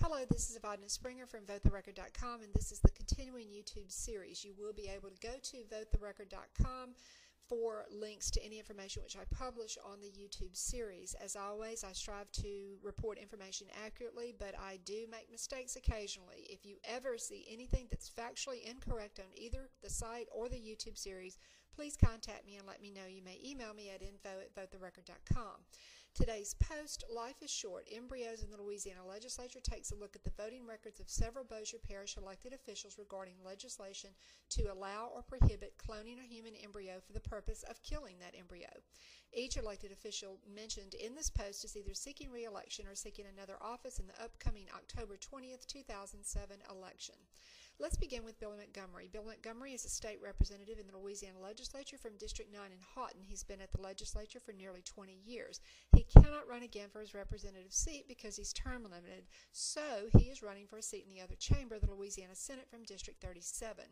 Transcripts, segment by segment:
Hello, this is Evadna Springer from VoteTheRecord.com, and this is the continuing YouTube series. You will be able to go to VoteTheRecord.com for links to any information which I publish on the YouTube series. As always, I strive to report information accurately, but I do make mistakes occasionally. If you ever see anything that's factually incorrect on either the site or the YouTube series, please contact me and let me know. You may email me at info@votetherecord.com. Today's post, Life is Short, Embryos in the Louisiana Legislature, takes a look at the voting records of several Bossier Parish elected officials regarding legislation to allow or prohibit cloning a human embryo for the purpose of killing that embryo. Each elected official mentioned in this post is either seeking re-election or seeking another office in the upcoming October 20th, 2007 election. Let's begin with Bill Montgomery. Bill Montgomery is a state representative in the Louisiana Legislature from District 9 in Houghton. He's been at the legislature for nearly 20 years. He cannot run again for his representative seat because he's term limited, so he is running for a seat in the other chamber, the Louisiana Senate, from District 37.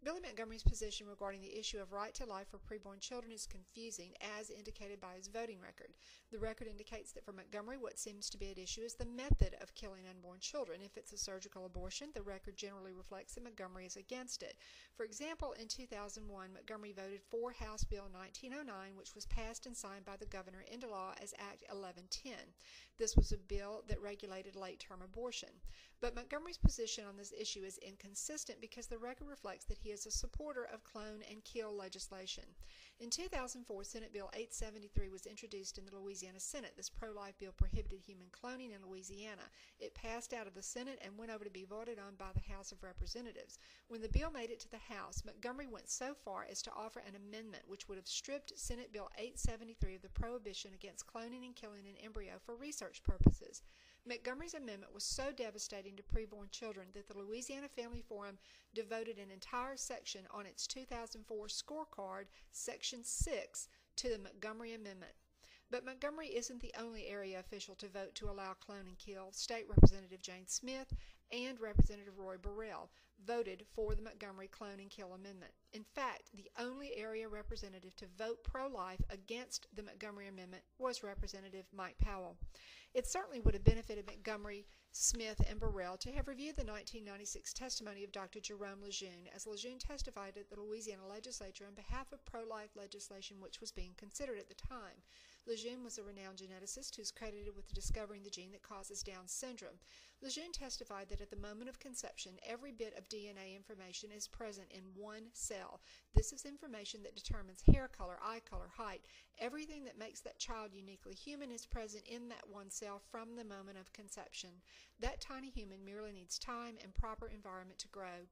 Billy Montgomery's position regarding the issue of right to life for preborn children is confusing, as indicated by his voting record. The record indicates that for Montgomery, what seems to be at issue is the method of killing unborn children. If it's a surgical abortion, the record generally reflects that Montgomery is against it. For example, in 2001, Montgomery voted for House Bill 1909, which was passed and signed by the governor into law as Act 1110. This was a bill that regulated late-term abortion. But Montgomery's position on this issue is inconsistent because the record reflects that he is a supporter of clone and kill legislation. In 2004, Senate Bill 873 was introduced in the Louisiana Senate. This pro-life bill prohibited human cloning in Louisiana. It passed out of the Senate and went over to be voted on by the House of Representatives. When the bill made it to the House, Montgomery went so far as to offer an amendment which would have stripped Senate Bill 873 of the prohibition against cloning and killing an embryo for research purposes. Montgomery's amendment was so devastating to preborn children that the Louisiana Family Forum devoted an entire section on its 2004 scorecard, Section 6, to the Montgomery Amendment. But Montgomery isn't the only area official to vote to allow clone and kill. State Representative Jane Smith and Representative Roy Burrell voted for the Montgomery Clone and Kill Amendment. In fact, the only area representative to vote pro-life against the Montgomery Amendment was Representative Mike Powell. It certainly would have benefited Montgomery, Smith, and Burrell to have reviewed the 1996 testimony of Dr. Jerome Lejeune, as Lejeune testified at the Louisiana Legislature on behalf of pro-life legislation which was being considered at the time. Lejeune was a renowned geneticist who's credited with discovering the gene that causes Down syndrome. Lejeune testified that at the moment of conception, every bit of DNA information is present in one cell. This is information that determines hair color, eye color, height. Everything that makes that child uniquely human is present in that one cell from the moment of conception. That tiny human merely needs time and proper environment to grow.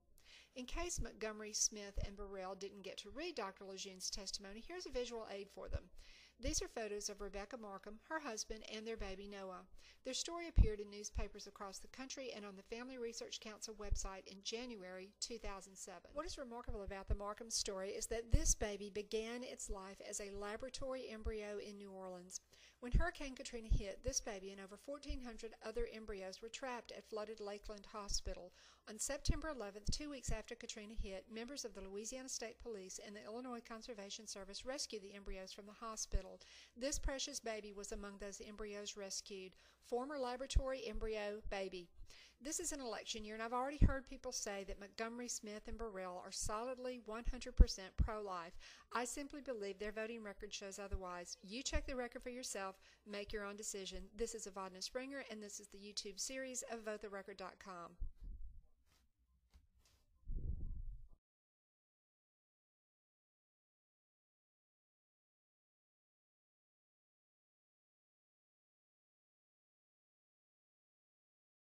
In case Montgomery, Smith, and Burrell didn't get to read Dr. Lejeune's testimony, here's a visual aid for them. These are photos of Rebecca Markham, her husband, and their baby Noah. Their story appeared in newspapers across the country and on the Family Research Council website in January 2007. What is remarkable about the Markham story is that this baby began its life as a laboratory embryo in New Orleans. When Hurricane Katrina hit, this baby and over 1,400 other embryos were trapped at flooded Lakeland Hospital. On September 11th, 2 weeks after Katrina hit, members of the Louisiana State Police and the Illinois Conservation Service rescued the embryos from the hospital. This precious baby was among those embryos rescued. Former laboratory embryo baby. This is an election year, and I've already heard people say that Montgomery, Smith, and Burrell are solidly 100% pro-life. I simply believe their voting record shows otherwise. You check the record for yourself. Make your own decision. This is Evadna Springer, and this is the YouTube series of VoteTheRecord.com.